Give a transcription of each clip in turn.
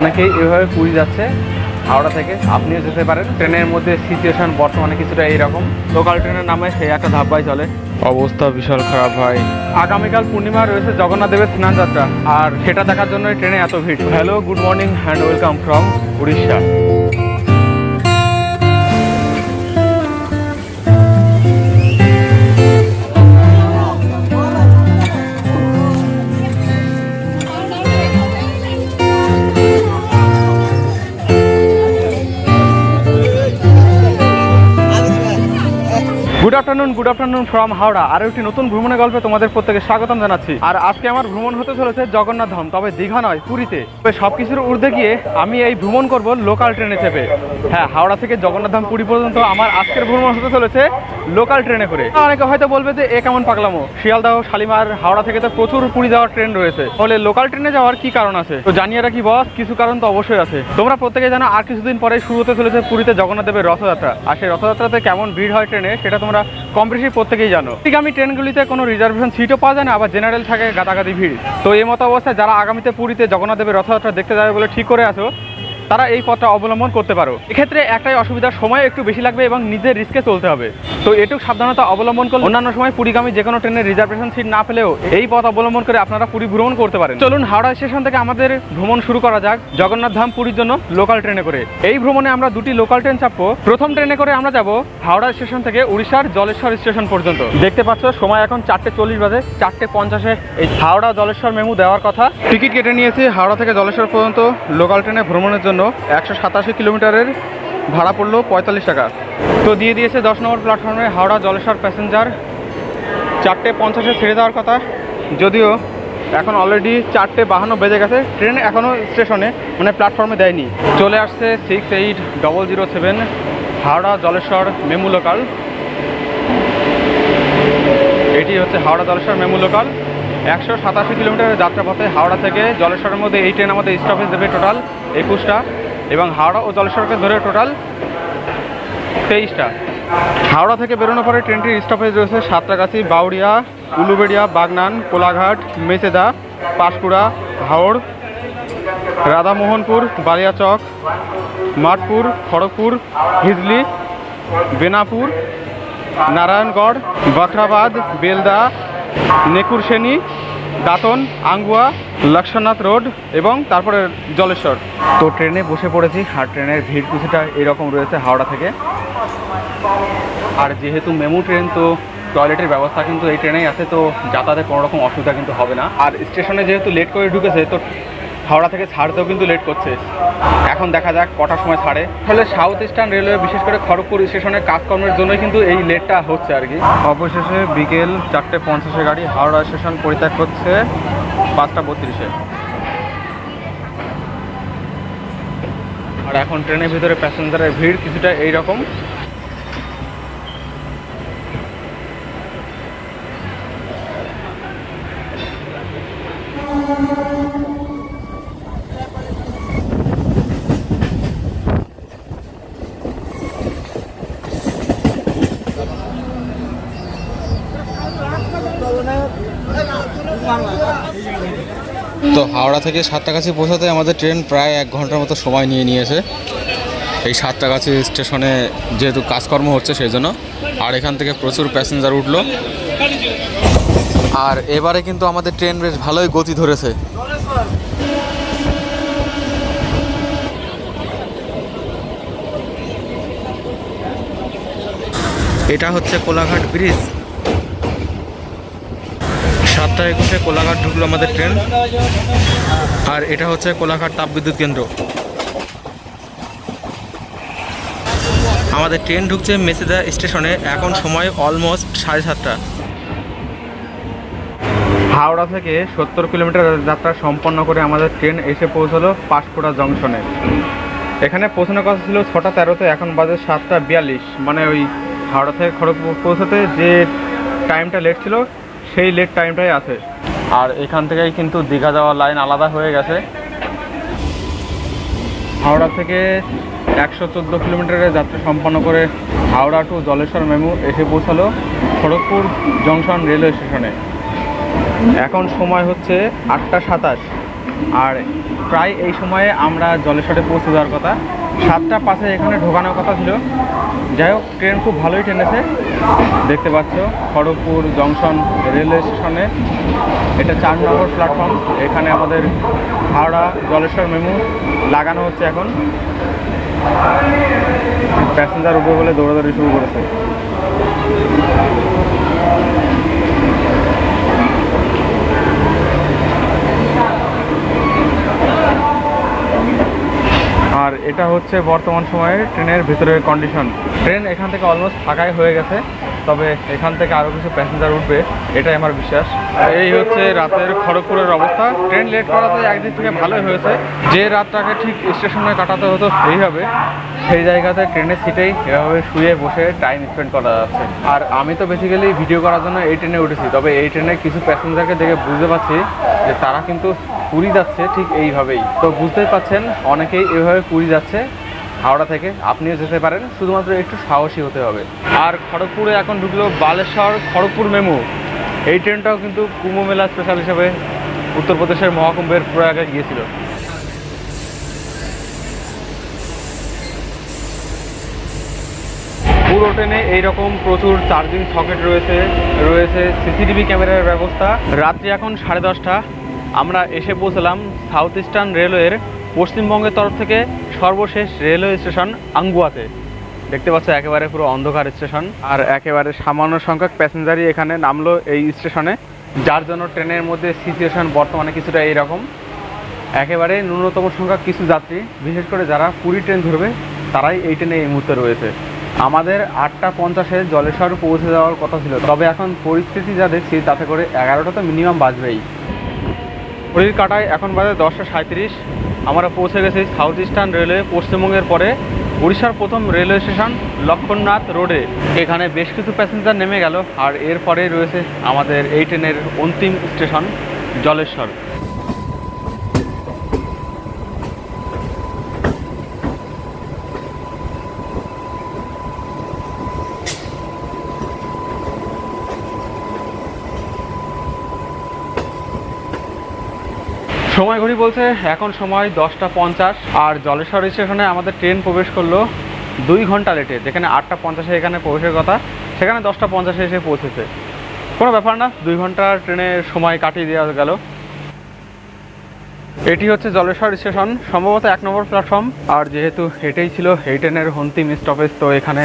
অনেকেই এভাবে পুরী যাচ্ছে হাওড়া থেকে, আপনিও যেতে পারেন। ট্রেনের মধ্যে সিচুয়েশন বর্তমানে কিছুটা এইরকম। লোকাল ট্রেনের নামে সেই একটা ধাপ্পায় চলে, অবস্থা বিশাল খারাপ ভাই। আগামীকাল পূর্ণিমা রয়েছে জগন্নাথ দেবের স্নান যাত্রা, আর সেটা দেখার জন্য ট্রেনে এত ভিড়। Hello, good morning and welcome from Orissa. Good afternoon from Howrah. আরও একটি নতুন ভ্রমণের গল্পে তোমাদের প্রত্যেকে স্বাগতম জানাচ্ছি। আর আজকে আমার ভ্রমণ হতে চলেছে জগন্নাথ ধাম, তবে দীঘা নয়, পুরীতে। তবে সব কিছুর ঊর্ধ্বে গিয়ে আমি এই ভ্রমণ করব লোকাল ট্রেনে চেপে। হ্যাঁ, হাওড়া থেকে জগন্নাথ ধাম পুরী পর্যন্ত আমার আজকের ভ্রমণ হতে চলেছে লোকাল ট্রেনে করে। অনেকে হয়তো বলবে যে এ কেমন পাগলামো, শিয়ালদাহ, শালিমার, হাওড়া থেকে তো প্রচুর পুরী যাওয়ার ট্রেন রয়েছে, তাহলে লোকাল ট্রেনে যাওয়ার কি কারণ আছে? তো জানিয়ে রাখি বস, কিছু কারণ তো অবশ্যই আছে। তোমরা প্রত্যেকে জানো আর কিছুদিন পরে শুরু হতে চলেছে পুরীতে জগন্নাথ দেবের রথযাত্রা। আর সেই রথযাত্রাতে কেমন ভিড় হয় ট্রেনে সেটা তোমরা কম বেশি প্রত্যেকেই জানো। ঠিক, আমি ট্রেনগুলিতে কোনো রিজার্ভেশন সিটও পাওয়া যায় না, আবার জেনারেল থাকে গাদাগাদি ভিড়। তো এই মতো অবস্থায় যারা আগামীতে পুরীতে জগন্নাথ দেবের রথযাত্রা দেখতে যাবে বলে ঠিক করে আছো, তারা এই পথটা অবলম্বন করতে পারো। এক্ষেত্রে একটাই অসুবিধা, সময় একটু বেশি লাগবে এবং নিজের রিস্কে চলতে হবে। তো এটুকু সাবধানতা অবলম্বন করলে অন্যান্য সময় পুরীগামী যে কোনো ট্রেনের রিজার্ভেশন সিট না পেলেও এই পথ অবলম্বন করে আপনারা পুরী ভ্রমণ করতে পারেন। চলুন হাওড়া স্টেশন থেকে আমাদের ভ্রমণ শুরু করা যাক জগন্নাথ ধাম পুরীর জন্য লোকাল ট্রেনে করে। এই ভ্রমণে আমরা দুটি লোকাল ট্রেন চাপবো। প্রথম ট্রেনে করে আমরা যাব হাওড়া স্টেশন থেকে উড়িষ্যার জলেশ্বর স্টেশন পর্যন্ত। দেখতে পাচ্ছ সময় এখন 4:40 বাজে। 4:50 এই হাওড়া জলেশ্বর মেমু দেওয়ার কথা। টিকিট কেটে নিয়েছি হাওড়া থেকে জলেশ্বর পর্যন্ত লোকাল ট্রেনে ভ্রমণের জন্য। 187 কিলোমিটারের ভাড়া পড়লো 45 টাকা। তো দিয়ে দিয়েছে 10 নম্বর প্ল্যাটফর্মে হাওড়া জলেশ্বর প্যাসেঞ্জার। 4:50 ছেড়ে দেওয়ার কথা, যদিও এখন অলরেডি 4:52 বেজে গেছে। ট্রেন এখনও স্টেশনে মানে প্ল্যাটফর্মে দেয়নি। চলে আসছে 68007 হাওড়া জলেশ্বর মেমু লোকাল। এটি হচ্ছে হাওড়া জলেশ্বর মেমু লোকাল। 187 কিলোমিটারের যাত্রাপথে হাওড়া থেকে জলেশ্বরের মধ্যে এই ট্রেন আমাদের স্টপেজ দেবে টোটাল 21টা, এবং হাওড়া ও জলেশ্বরকে ধরে টোটাল 23টা। হাওড়া থেকে বেরোনোর পরে ট্রেনটির স্টপেজ রয়েছে সাঁতরাগাছি, বাউরিয়া, উলুবেড়িয়া, বাগনান, কোলাঘাট, মেচেদা, পাঁশকুড়া, হাওড়, রাধামোহনপুর, বালিয়াচক, মাঠপুর, খড়গপুর, হিজলি, বেনাপুর, নারায়ণগড়, বাখরাবাদ, বেলদা, নেকুরসেনি, দাঁতন, আঙ্গুয়া, লক্ষ্মণনাথ রোড এবং তারপরে জলেশ্বর। তো ট্রেনে বসে পড়েছি। আর ট্রেনের ভিড় কিছুটা এরকম রয়েছে হাওড়া থেকে। আর যেহেতু মেমু ট্রেন, তো টয়লেটের ব্যবস্থা কিন্তু এই ট্রেনেই আছে, তো যাতায়াতে কোনো রকম অসুবিধা কিন্তু হবে না। আর স্টেশনে যেহেতু লেট করে ঢুকেছে, তো হাওড়া থেকে ছাড়তেও কিন্তু লেট করছে। এখন দেখা যাক কটার সময় ছাড়ে। তাহলে সাউথ ইস্টার্ন রেলওয়ে বিশেষ করে খড়গপুর স্টেশনের কাজকর্মের জন্যই কিন্তু এই লেটটা হচ্ছে আর কি। অবশেষে বিকেল 4:50 গাড়ি হাওড়া স্টেশন পরিত্যাগ করছে 5:32। আর এখন ট্রেনের ভিতরে প্যাসেঞ্জারের ভিড় কিছুটা এইরকম। তো হাওড়া থেকে সাঁতরাগাছি পৌঁছাতে আমাদের ট্রেন প্রায় 1 ঘন্টার মতো সময় নিয়েছে। এই সাঁতরাগাছি স্টেশনে যেহেতু কাজকর্ম হচ্ছে সেই জন্য। আর এখান থেকে প্রচুর প্যাসেঞ্জার উঠলো। আর এবারে কিন্তু আমাদের ট্রেন বেশ ভালোই গতি ধরেছে। এটা হচ্ছে কোলাঘাট ব্রিজ। 7:21 কোলাঘাট ঢুকলো আমাদের ট্রেন। আর এটা হচ্ছে কোলাঘাট তাপবিদ্যুৎ কেন্দ্র। আমাদের ট্রেন ঢুকছে মেচেদা স্টেশনে। এখন সময় অলমোস্ট 7:30। হাওড়া থেকে 70 কিলোমিটার যাত্রা সম্পন্ন করে আমাদের ট্রেন এসে পৌঁছলো পাঁশকুড়া জংশনে। এখানে পৌঁছানোর কথা ছিল 6:13, এখন বাজে 7:42। মানে ওই হাওড়া থেকে খড়গপুর পৌঁছাতে যে টাইমটা লেট ছিল সেই লেট টাইমটাই আছে। আর এখান থেকেই কিন্তু দীঘা যাওয়ার লাইন আলাদা হয়ে গেছে। হাওড়া থেকে 114 কিলোমিটারের যাত্রা সম্পন্ন করে হাওড়া টু জলেশ্বর মেমু এসে পৌঁছালো খড়গপুর জংশন রেলওয়ে স্টেশনে। এখন সময় হচ্ছে 8:27। আর প্রায় এই সময়ে আমরা জলেশ্বরে পৌঁছে যাওয়ার কথা। 7:05 এখানে ঢোকানোর কথা ছিল। যাই হোক, ট্রেন খুব ভালোই টেনেছে। দেখতে পাচ্ছ খড়গপুর জংশন রেলওয়ে স্টেশনে, এটা 4 নম্বর প্ল্যাটফর্ম। এখানে আমাদের হাওড়া জলেশ্বর মেমু লাগানো হচ্ছে। এখন প্যাসেঞ্জার উঠবে বলে দৌড়াদৌড়ি শুরু করেছে। আর এটা হচ্ছে বর্তমান সময়ে ট্রেনের ভিতরের কন্ডিশন। ট্রেন এখান থেকে অলমোস্ট ফাঁকাই হয়ে গেছে, তবে এখান থেকে আরও কিছু প্যাসেঞ্জার উঠবে, এটাই আমার বিশ্বাস। এই হচ্ছে রাতের খড়গপুরের অবস্থা। ট্রেন লেট করাতে একদিক থেকে ভালোই হয়েছে। যে রাতটাকে ঠিক স্টেশনে কাটাতে হতো এইভাবে, সেই জায়গাতে ট্রেনের সিটেই এভাবে শুয়ে বসে টাইম স্পেন্ড করা যাচ্ছে। আর আমি তো বেসিক্যালি ভিডিও করার জন্য এই ট্রেনে উঠেছি, তবে এই ট্রেনে কিছু প্যাসেঞ্জারকে দেখে বুঝতে পারছি যে তারা কিন্তু পুরী যাচ্ছে ঠিক এইভাবেই। তো বুঝতেই পাচ্ছেন অনেকেই এভাবে পুরী যাচ্ছে হাওড়া থেকে। আপনিও যেতে পারেন, শুধুমাত্র একটু সাহসী হতে হবে। আর খড়গপুরে এখন ঢুকলো বালেশ্বর খড়গপুর মেমু। এই ট্রেনটাও কিন্তু কুম্ভ মেলা স্পেশাল হিসেবে উত্তরপ্রদেশের মহাকুম্ভের প্রয়াগে গিয়েছিল। পুরো ট্রেনে এইরকম প্রচুর চার্জিং সকেট রয়েছে সিসিটিভি ক্যামেরার ব্যবস্থা। রাত্রি এখন 10:30। আমরা এসে পৌঁছলাম সাউথ ইস্টার্ন রেলওয়ের পশ্চিমবঙ্গের তরফ থেকে সর্বশেষ রেলওয়ে স্টেশন আঙ্গুয়াতে। দেখতে পাচ্ছ একেবারে পুরো অন্ধকার স্টেশন, আর একেবারে সামান্য সংখ্যক প্যাসেঞ্জারই এখানে নামলো এই স্টেশনে, যার জন্য ট্রেনের মধ্যে সিচুয়েশন বর্তমানে কিছুটা এইরকম। একেবারে ন্যূনতম সংখ্যক কিছু যাত্রী, বিশেষ করে যারা পুরী ট্রেন ধরবে, তারাই এই ট্রেনে এই মুহূর্তে রয়েছে। আমাদের 8:50 জলেশ্বর পৌঁছে যাওয়ার কথা ছিল, তবে এখন পরিস্থিতি যা দেখছি তাতে করে 11টা তো মিনিমাম বাজবেই। ঘড়ির কাটায় এখন বাজে 10:37। আমরা পৌঁছে গেছি সাউথ ইস্টার্ন রেলওয়ে পশ্চিমবঙ্গের পরে উড়িষ্যার প্রথম রেলওয়ে স্টেশন লক্ষ্মণনাথ রোডে। এখানে বেশ কিছু প্যাসেঞ্জার নেমে গেল, আর এরপরেই রয়েছে আমাদের এই ট্রেনের অন্তিম স্টেশন জলেশ্বর। সময় ঘড়ি বলছে এখন সময় 10:50, আর জলেশ্বর স্টেশনে আমাদের ট্রেন প্রবেশ করলো 2 ঘন্টা লেটে। যেখানে 8:50 এখানে প্রবেশের কথা, সেখানে 10:50 এসে পৌঁছেছে। কোনো ব্যাপার না, 2 ঘন্টা ট্রেনের সময় কাটিয়ে দেওয়া গেল। এটি হচ্ছে জলেশ্বর স্টেশন, সম্ভবত 1 নম্বর প্ল্যাটফর্ম। আর যেহেতু এটাই ছিল এই ট্রেনের অন্তিম স্টপেজ, তো এখানে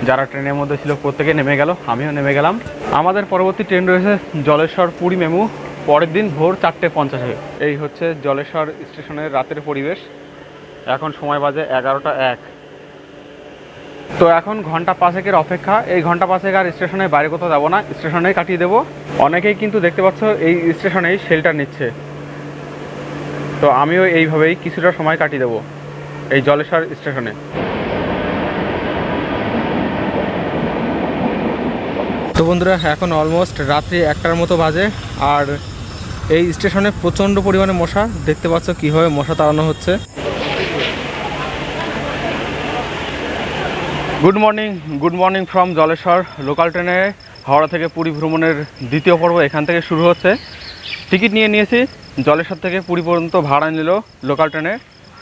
যারা ট্রেনের মধ্যে ছিল প্রত্যেকে নেমে গেল, আমিও নেমে গেলাম। আমাদের পরবর্তী ট্রেন রয়েছে জলেশ্বর পুরী মেমু, পরের দিন ভোর 4:50। এই হচ্ছে জলেশ্বর স্টেশনের রাতের পরিবেশ। এখন সময় বাজে 11:01। তো এখন ঘন্টা 5 অপেক্ষা। এই ঘন্টা 5 আর স্টেশনের বাইরে কোথাও যাবো না, স্টেশনেই কাটিয়ে দেবো। অনেকেই কিন্তু দেখতে পাচ্ছ এই স্টেশনেই শেল্টার নিচ্ছে, তো আমিও এইভাবেই কিছুটা সময় কাটিয়ে দেবো এই জলেশ্বর স্টেশনে। তো বন্ধুরা, এখন অলমোস্ট রাত্রি 1টার মতো বাজে, আর এই স্টেশনে প্রচণ্ড পরিমাণে মশা। দেখতে পাচ্ছ কীভাবে মশা তাড়ানো হচ্ছে। Good morning from Jaleswar. Local ট্রেনে হাওড়া থেকে পুরী ভ্রমণের দ্বিতীয় পর্ব এখান থেকে শুরু হচ্ছে। টিকিট নিয়েছি। জলেশ্বর থেকে পুরী পর্যন্ত ভাড়া নিল লোকাল ট্রেনে,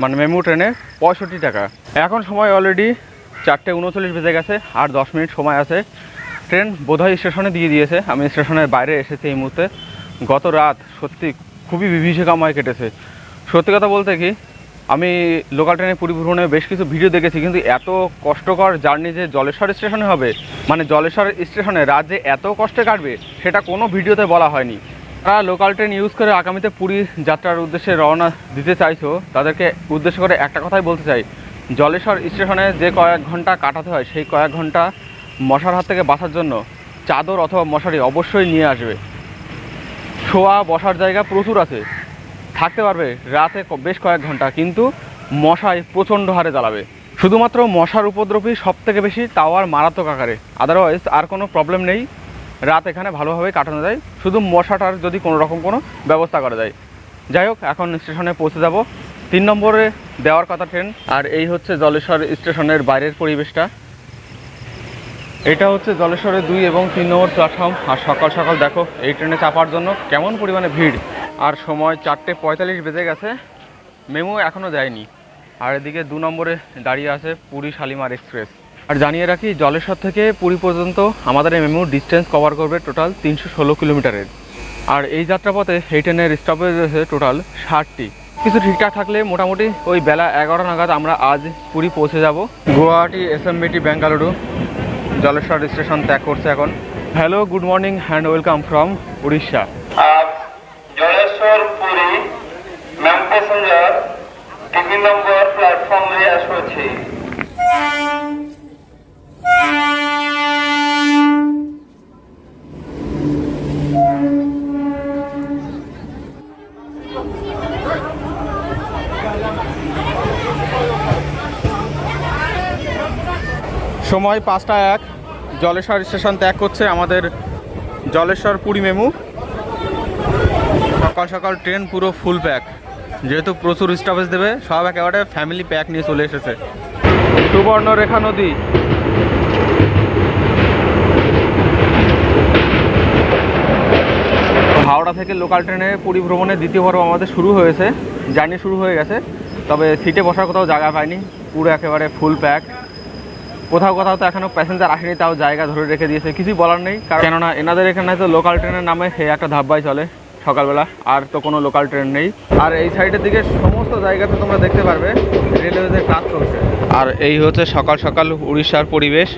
মানে মেমু ট্রেনে 65 টাকা। এখন সময় অলরেডি 4:39 বেজে গেছে, আর 10 মিনিট সময় আছে। ট্রেন বোধহয় স্টেশনে দিয়ে দিয়েছে। আমি স্টেশনের বাইরে এসেছি এই মুহূর্তে। গত রাত সত্যি খুবই বিভীষিকাময় কেটেছে। সত্যি কথা বলতে কি, আমি লোকাল ট্রেনে পুরী ভ্রমণে বেশ কিছু ভিডিও দেখেছি, কিন্তু এত কষ্টকর জার্নি যে জলেশ্বর স্টেশনে হবে, মানে জলেশ্বর স্টেশনে রাত যে এত কষ্টে কাটবে, সেটা কোনো ভিডিওতে বলা হয়নি। যারা লোকাল ট্রেন ইউজ করে আগামীতে পুরী যাত্রার উদ্দেশ্যে রওনা দিতে চাইছো, তাদেরকে উদ্দেশ্য করে একটা কথাই বলতে চাই, জলেশ্বর স্টেশনে যে কয়েক ঘন্টা কাটাতে হয়, সেই কয়েক ঘন্টা মশার হাত থেকে বাঁচার জন্য চাদর অথবা মশারি অবশ্যই নিয়ে আসবে। শোয়া বসার জায়গা প্রচুর আছে, থাকতে পারবে রাতে বেশ কয়েক ঘন্টা, কিন্তু মশায় প্রচণ্ড হারে জ্বালাবে। শুধুমাত্র মশার উপদ্রবই সব থেকে বেশি, তাও আর মারাত্মক আকারে। আদারওয়াইজ আর কোনো প্রবলেম নেই, রাত এখানে ভালোভাবে কাটানো যায়, শুধু মশাটার যদি কোনো রকম কোনো ব্যবস্থা করা যায়। যাই হোক, এখন স্টেশনে পৌঁছে যাব। 3 নম্বরে দেওয়ার কথা ট্রেন। আর এই হচ্ছে জলেশ্বর স্টেশনের বাইরের পরিবেশটা। এটা হচ্ছে জলেশ্বরের 2 এবং 3 নম্বর প্ল্যাটফর্ম। আর সকাল সকাল দেখো এই ট্রেনে চাপার জন্য কেমন পরিমাণে ভিড়। আর সময় 4:45 বেজে গেছে, মেমো এখনও দেয়নি। আর এদিকে 2 নম্বরে দাঁড়িয়ে আছে পুরী শালিমার এক্সপ্রেস। আর জানিয়ে রাখি, জলেশ্বর থেকে পুরী পর্যন্ত আমাদের এই মেমো ডিস্টেন্স কভার করবে টোটাল 316 কিলোমিটারের। আর এই যাত্রাপথে এই ট্রেনের স্টপেজ রয়েছে টোটাল 60টি। কিছু ঠিকঠাক থাকলে মোটামুটি ওই বেলা 11টা নাগাদ আমরা আজ পুরী পৌঁছে যাব। গুয়াহাটি এসএমবিটি বেঙ্গালুরু জলেশ্বর স্টেশন ত্যাগ করছে এখন। Hello, good morning and welcome from Orissa. Jaleswar Puri MEMU passenger 3 number প্ল্যাটফর্মে আসছে। সময় 5টা 1, জলেশ্বর স্টেশন ত্যাগ করছে আমাদের জলেশ্বর পুরী মেমু। সকাল সকাল ট্রেন পুরো ফুল প্যাক, যেহেতু প্রচুর স্টপেজ দেবে, সব একেবারে ফ্যামিলি প্যাক নিয়ে চলে এসেছে। সুবর্ণরেখা নদী, হাওড়া থেকে লোকাল ট্রেনে পুরী ভ্রমণের দ্বিতীয় পর্ব আমাদের শুরু হয়েছে। জার্নি শুরু হয়ে গেছে, তবে সিটে বসার কোথাও জায়গা পাইনি, পুরো একেবারে ফুল প্যাক। কোথাও কোথাও তো এখনও প্যাসেঞ্জার আসেনি, তাও জায়গা ধরে রেখে দিয়েছে। কিছুই বলার নেই, কেননা এনাদের এখানে তো লোকাল ট্রেনের নামে একটা ধাব্বাই চলে সকালবেলা, আর তো কোনো লোকাল ট্রেন নেই। আর এই সাইডের দিকে সমস্ত জায়গাতে তোমরা দেখতে পারবে রেলওয়েজের কাজ চলছে। আর এই হচ্ছে সকাল সকাল উড়িষ্যার পরিবেশ।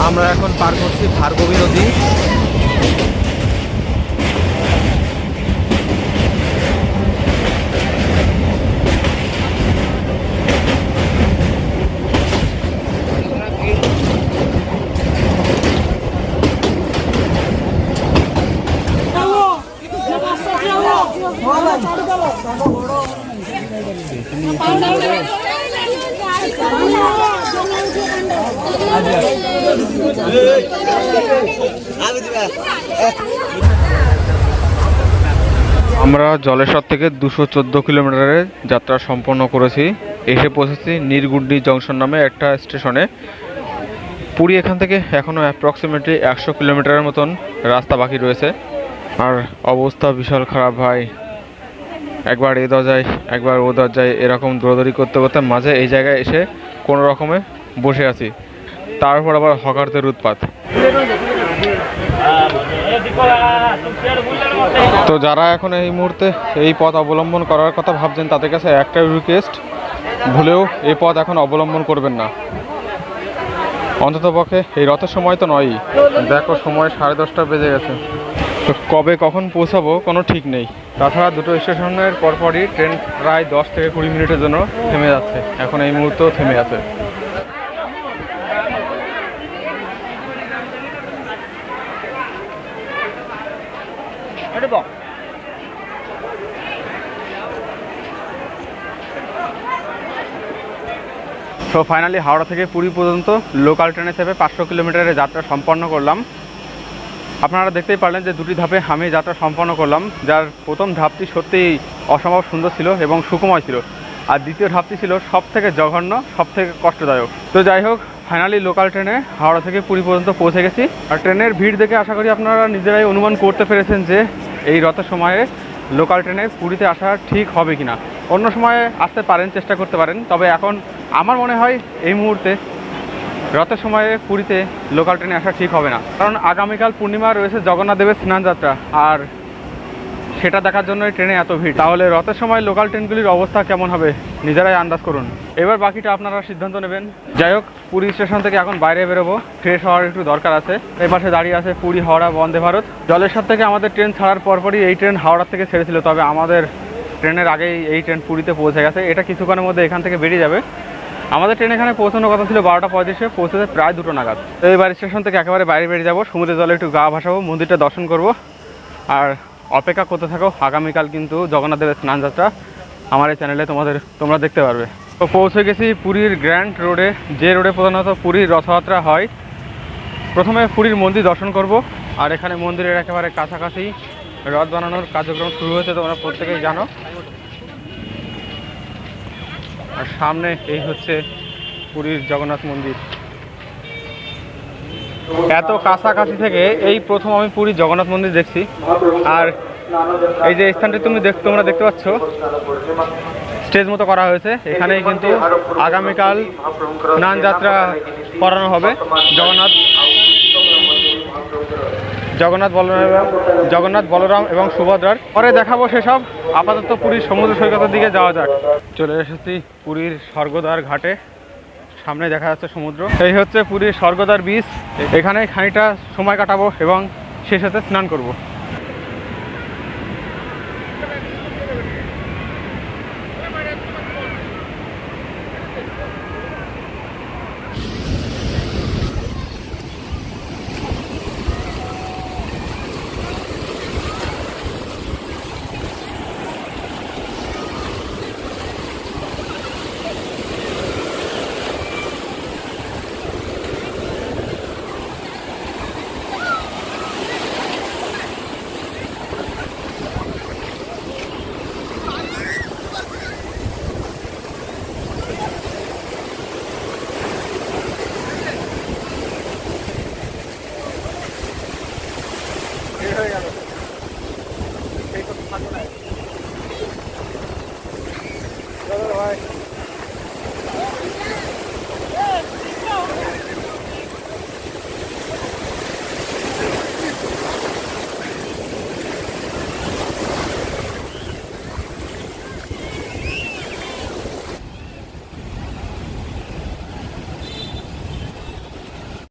আমরা এখন পার করছি ভার্গবী নদী। আমরা জলেশ্বর থেকে 214 কিলোমিটারের যাত্রা সম্পন্ন করেছি। এসে পৌঁছেছি নীরগুড্ডি জংশন নামে একটা স্টেশনে। পুরী এখান থেকে এখনও অ্যাপ্রক্সিমেটলি 100 কিলোমিটারের মতন রাস্তা বাকি রয়েছে। আর অবস্থা বিশাল খারাপ ভাই, একবার এ দরজায় একবার ও দরজায় এরকম দৌড়াদৌড়ি করতে করতে মাঝে এই জায়গায় এসে কোনো রকমে বসে আছি। তারপর আবার হকারদের উৎপাত। তো যারা এখন এই মুহূর্তে এই পথ অবলম্বন করার কথা ভাবছেন, তাদের কাছে একটাই রিকোয়েস্ট, ভুলেও এই পথ এখন অবলম্বন করবেন না, অন্ততপক্ষে এই রথের সময় তো নয়ই। দেখো সময় 10:30 বেজে গেছে। তো কবে কখন পৌঁছাবো কোনো ঠিক নেই। তাছাড়া দুটো স্টেশনের পরপরই ট্রেন প্রায় 10 থেকে 20 মিনিটের জন্য থেমে যাচ্ছে। এখন এই মুহূর্তেও থেমে আছে। তো ফাইনালি হাওড়া থেকে পুরী পর্যন্ত লোকাল ট্রেনে চেপে 500 কিলোমিটারের যাত্রা সম্পন্ন করলাম। আপনারা দেখতেই পারলেন যে দুটি ধাপে আমি যাত্রা সম্পন্ন করলাম, যার প্রথম ধাপটি সত্যিই অসম্ভব সুন্দর ছিল এবং সুখময় ছিল, আর দ্বিতীয় ধাপটি ছিল সব থেকে জঘন্য, সব থেকে কষ্টদায়ক। তো যাই হোক, ফাইনালি লোকাল ট্রেনে হাওড়া থেকে পুরী পর্যন্ত পৌঁছে গেছি। আর ট্রেনের ভিড় দেখে আশা করি আপনারা নিজেরাই অনুমান করতে পেরেছেন যে এই রথের সময়ে লোকাল ট্রেনে পুরীতে আসা ঠিক হবে কিনা। অন্য সময়ে আসতে পারেন, চেষ্টা করতে পারেন, তবে এখন আমার মনে হয় এই মুহূর্তে রথের সময়ে পুরীতে লোকাল ট্রেনে আসা ঠিক হবে না। কারণ আগামীকাল পূর্ণিমা রয়েছে জগন্নাথ দেবের স্নান যাত্রা, আর সেটা দেখার জন্যই ট্রেনে এত ভিড়। তাহলে রথের সময় লোকাল ট্রেনগুলির অবস্থা কেমন হবে নিজেরাই আন্দাজ করুন। এবার বাকিটা আপনারা সিদ্ধান্ত নেবেন। যাই হোক, পুরী স্টেশন থেকে এখন বাইরে বেরোবো, ফ্রেশ হওয়ার একটু দরকার আছে। এই পাশে দাঁড়িয়ে আছে পুরী হাওড়া বন্দে ভারত। জলেশ্বর থেকে আমাদের ট্রেন ছাড়ার পরপরই এই ট্রেন হাওড়া থেকে ছেড়েছিল, তবে আমাদের ট্রেনের আগেই এই ট্রেন পুরীতে পৌঁছে গেছে। এটা কিছুক্ষণের মধ্যে এখান থেকে বেরিয়ে যাবে। আমাদের ট্রেন এখানে পৌঁছানোর কথা ছিল 12:35, পৌঁছেছে প্রায় 2 নাগাদ। তো এবার স্টেশন থেকে একেবারে বাইরে বেরিয়ে যাবো, সমুদ্রের জলে একটু গা ভাসাবো, মন্দিরটা দর্শন করব, আর অপেক্ষা করতে থাকো। আগামীকাল কিন্তু জগন্নাথ দেবের স্নান যাত্রা, আমার এই চ্যানেলে তোমরা দেখতে পারবে। তো পৌঁছে গেছি পুরীর গ্র্যান্ড রোডে, যে রোডে প্রধানত পুরীর রথযাত্রা হয়। প্রথমে পুরীর মন্দির দর্শন করব, আর এখানে মন্দিরের একেবারে কাছাকাছি রথ বানানোর কার্যক্রম শুরু হয়েছে, তোমরা প্রত্যেকেই জানো। আর সামনে এই হচ্ছে পুরীর জগন্নাথ মন্দির। এত কাছাকাছি থেকে এই প্রথম আমি পুরীর জগন্নাথ মন্দির দেখছি। আর এই যে স্থানটি তোমরা দেখতে পাচ্ছ, স্টেজ মতো করা হয়েছে। এখানেই কিন্তু আগামীকাল স্নান যাত্রা করানো হবে জগন্নাথ বলরাম এবং সুভদ্রার। পরে দেখাবো সেসব। আপাতত পুরীর সমুদ্র সৈকতের দিকে যাওয়া যাক। চলে এসেছি পুরীর স্বর্গদ্বার ঘাটে, সামনে দেখা যাচ্ছে সমুদ্র। এই হচ্ছে পুরীর স্বর্গদ্বার বীচ। এখানে খানিকটা সময় কাটাবো এবং শেষেতে স্নান করব।